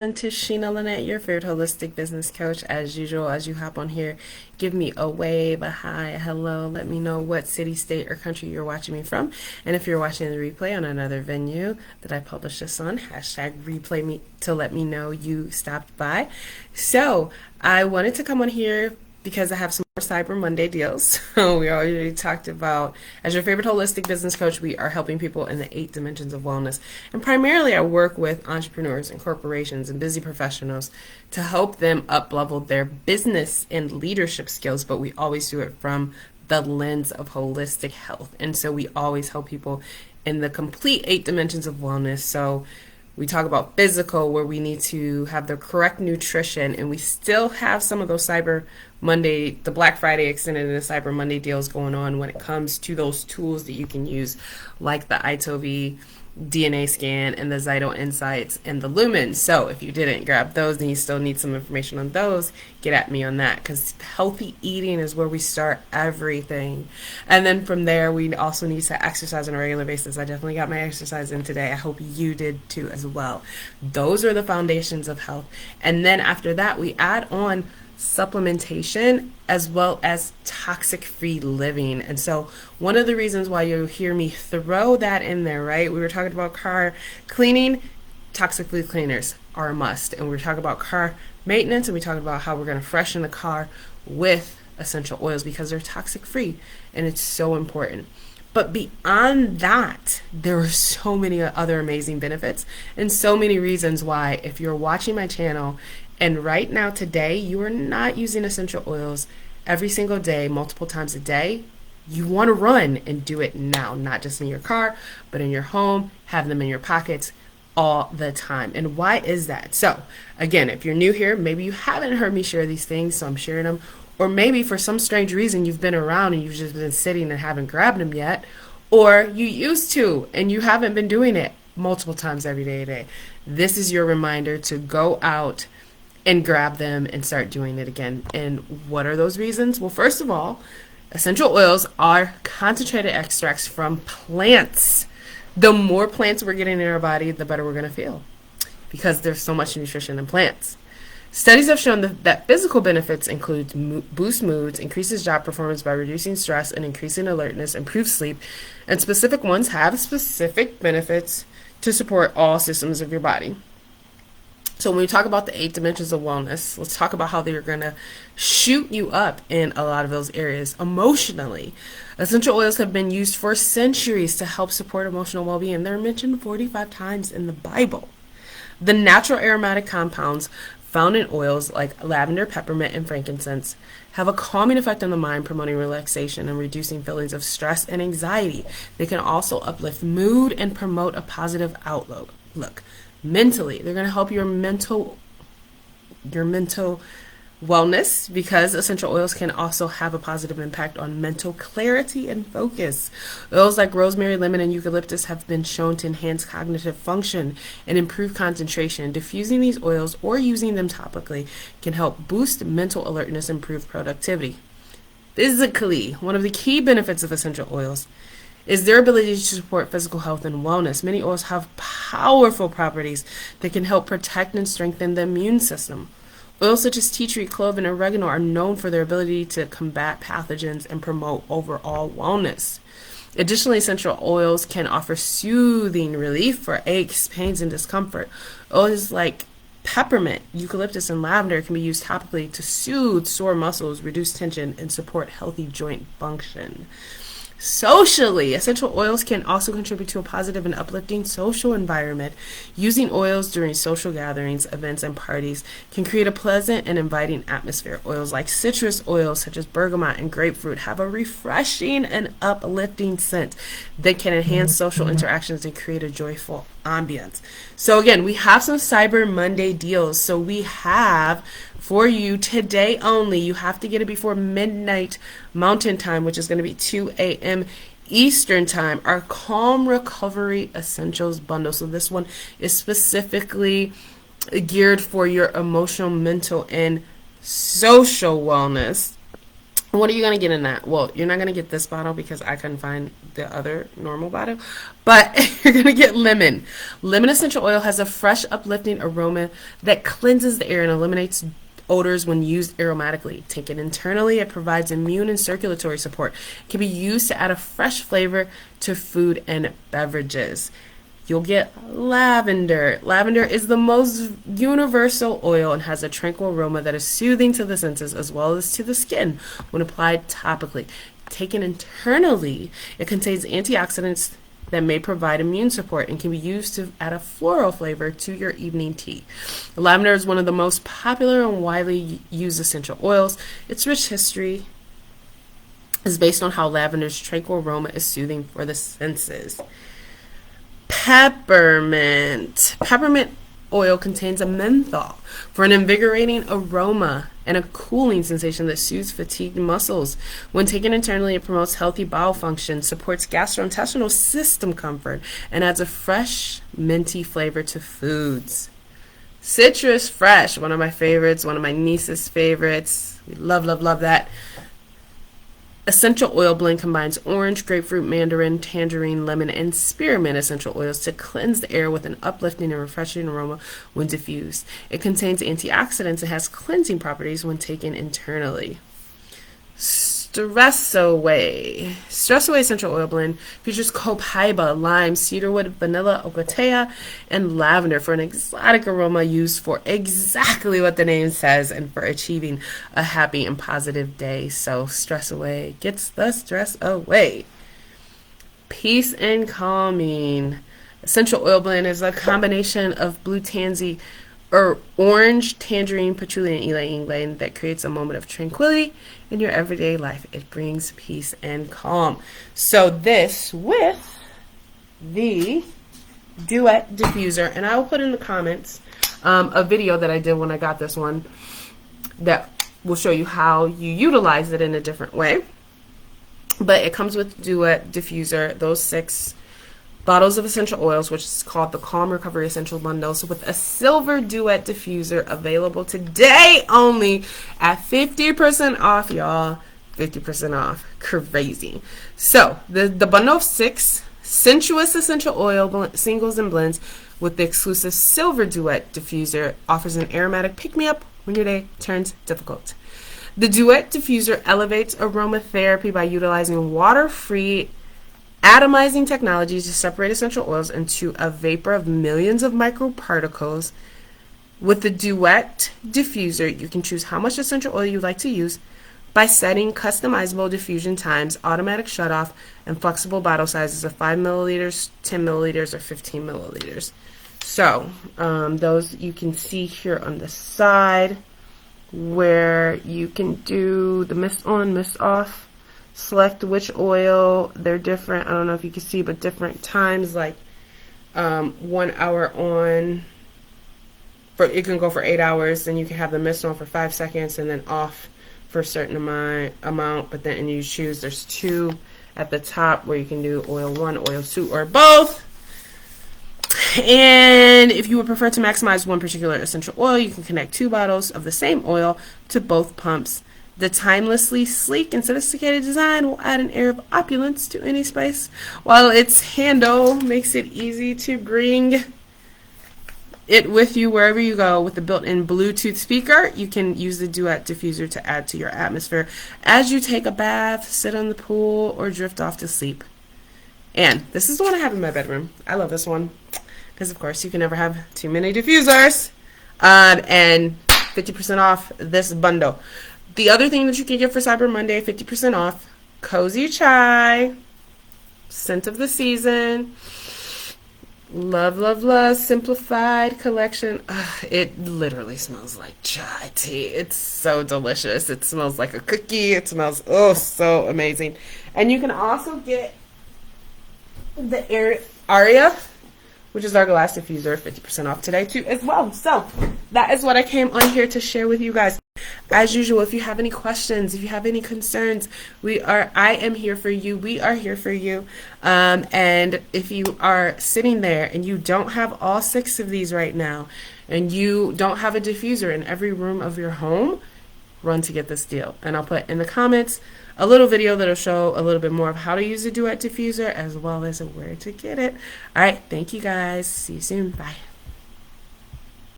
To Sheena Lynette, your favorite holistic business coach. As usual, as you hop on here, give me a wave, a hi, a hello. Let me know what city, state, or country you're watching me from. And if you're watching the replay on another venue that I published this on, hashtag replay me to let me know you stopped by. So I wanted to come on here because I have some more Cyber Monday deals. So we already talked about, as your favorite holistic business coach, we are helping people in the 8 dimensions of wellness. And primarily I work with entrepreneurs and corporations and busy professionals to help them up-level their business and leadership skills, but we always do it from the lens of holistic health. And so we always help people in the complete 8 dimensions of wellness. So we talk about physical, where we need to have the correct nutrition, and we still have some of those Cyber Monday, the Black Friday extended and the Cyber Monday deals going on when it comes to those tools that you can use, like the iToV DNA scan and the Zyto Insights and the Lumen. So if you didn't grab those and you still need some information on those, get at me on that, because healthy eating is where we start everything. And then from there, we also need to exercise on a regular basis. I definitely got my exercise in today. I hope you did too as well. Those are the foundations of health. And then after that, we add on supplementation as well as toxic free living. And so one of the reasons why you hear me throw that in there, right? We were talking about car cleaning. Toxic free cleaners are a must. And we were talking about car maintenance, and we talked about how we're going to freshen the car with essential oils because they're toxic free, and it's so important. But beyond that, there are so many other amazing benefits and so many reasons why, if you're watching my channel and right now today you are not using essential oils every single day, multiple times a day, you want to run and do it now, not just in your car, but in your home, have them in your pockets all the time. And why is that? So again, if you're new here, maybe you haven't heard me share these things, so I'm sharing them. Or maybe for some strange reason you've been around and you've just been sitting and haven't grabbed them yet. Or you used to and you haven't been doing it multiple times every day. This is your reminder to go out and grab them and start doing it again. And what are those reasons? Well, first of all, essential oils are concentrated extracts from plants. The more plants we're getting in our body, the better we're going to feel, because there's so much nutrition in plants. Studies have shown that physical benefits include boost moods, increases job performance by reducing stress and increasing alertness, improves sleep, and specific ones have specific benefits to support all systems of your body. So when we talk about the 8 dimensions of wellness, let's talk about how they're going to shoot you up in a lot of those areas emotionally. Essential oils have been used for centuries to help support emotional well-being. They're mentioned 45 times in the Bible. The natural aromatic compounds found in oils like lavender, peppermint, and frankincense have a calming effect on the mind, promoting relaxation and reducing feelings of stress and anxiety. They can also uplift mood and promote a positive outlook. Mentally, they're going to help your mental wellness, because essential oils can also have a positive impact on mental clarity and focus. Oils like rosemary, lemon, and eucalyptus have been shown to enhance cognitive function and improve concentration. Diffusing these oils or using them topically can help boost mental alertness and improve productivity. Physically, one of the key benefits of essential oils is their ability to support physical health and wellness. Many oils have powerful properties that can help protect and strengthen the immune system. Oils such as tea tree, clove, and oregano are known for their ability to combat pathogens and promote overall wellness. Additionally, essential oils can offer soothing relief for aches, pains, and discomfort. Oils like peppermint, eucalyptus, and lavender can be used topically to soothe sore muscles, reduce tension, and support healthy joint function. Socially, essential oils can also contribute to a positive and uplifting social environment. Using oils during social gatherings, events, and parties can create a pleasant and inviting atmosphere. Oils like citrus oils, such as bergamot and grapefruit, have a refreshing and uplifting scent that can enhance social interactions and create a joyful ambience. So again, we have some Cyber Monday deals. So we have for you today only, you have to get it before midnight Mountain Time, which is going to be 2 a.m. Eastern Time, our Calm Recovery Essentials bundle. So this one is specifically geared for your emotional, mental, and social wellness. What are you going to get in that? Well, you're not going to get this bottle because I couldn't find the other normal bottle, but you're going to get lemon. Lemon essential oil has a fresh, uplifting aroma that cleanses the air and eliminates odors when used aromatically. Taken internally, it provides immune and circulatory support. It can be used to add a fresh flavor to food and beverages. You'll get lavender. Lavender is the most universal oil and has a tranquil aroma that is soothing to the senses as well as to the skin when applied topically. Taken internally, it contains antioxidants that may provide immune support and can be used to add a floral flavor to your evening tea. Lavender is one of the most popular and widely used essential oils. Its rich history is based on how lavender's tranquil aroma is soothing for the senses. Peppermint. Peppermint oil contains a menthol for an invigorating aroma and a cooling sensation that soothes fatigued muscles. When taken internally, it promotes healthy bowel function, supports gastrointestinal system comfort, and adds a fresh, minty flavor to foods. Citrus Fresh, one of my favorites, one of my niece's favorites. We love, love, love that. Essential oil blend combines orange, grapefruit, mandarin, tangerine, lemon, and spearmint essential oils to cleanse the air with an uplifting and refreshing aroma when diffused. It contains antioxidants and has cleansing properties when taken internally. Stress Away. Stress Away essential oil blend features copaiba, lime, cedarwood, vanilla, ocotea, and lavender for an exotic aroma used for exactly what the name says and for achieving a happy and positive day. So Stress Away gets the stress away. Peace and Calming. Essential oil blend is a combination of blue tansy or orange, tangerine, patchouli, and ylang ylang that creates a moment of tranquility in your everyday life. It brings peace and calm. So this with the Duet Diffuser, and I will put in the comments a video that I did when I got this one that will show you how you utilize it in a different way. But it comes with Duet Diffuser, those 6 bottles of essential oils, which is called the Calm Recovery Essential Bundle. So with a silver Duet Diffuser available today only at 50% off, y'all. 50% off. Crazy. So the bundle of 6 sensuous essential oil singles and blends with the exclusive silver Duet Diffuser offers an aromatic pick-me-up when your day turns difficult. The Duet Diffuser elevates aromatherapy by utilizing water-free atomizing technology to separate essential oils into a vapor of millions of microparticles. With the Duet Diffuser, you can choose how much essential oil you'd like to use by setting customizable diffusion times, automatic shutoff, and flexible bottle sizes of 5 milliliters, 10 milliliters, or 15 milliliters. So those you can see here on the side where you can do the mist on, mist off. Select which oil. They're different. I don't know if you can see, but different times, like 1 hour on. It can go for 8 hours. Then you can have the mist on for 5 seconds and then off for a certain amount. But then you choose. There's 2 at the top where you can do oil 1, oil 2, or both. And if you would prefer to maximize one particular essential oil, you can connect 2 bottles of the same oil to both pumps. The timelessly sleek and sophisticated design will add an air of opulence to any space, while its handle makes it easy to bring it with you wherever you go. With the built-in Bluetooth speaker, you can use the Duet Diffuser to add to your atmosphere as you take a bath, sit on the pool, or drift off to sleep. And this is the one I have in my bedroom. I love this one because, of course, you can never have too many diffusers. And 50% off this bundle. The other thing that you can get for Cyber Monday, 50% off, Cozy Chai, scent of the season, love, love, love, Simplified collection. It literally smells like chai tea. It's so delicious. It smells like a cookie. It smells, so amazing. And you can also get the Aria, which is our glass diffuser, 50% off today too as well. So that is what I came on here to share with you guys. As usual, if you have any questions, if you have any concerns, I am here for you. We are here for you. And if you are sitting there and you don't have all 6 of these right now, and you don't have a diffuser in every room of your home, run to get this deal. And I'll put in the comments a little video that'll show a little bit more of how to use the Duet diffuser as well as where to get it. All right, thank you guys. See you soon. Bye.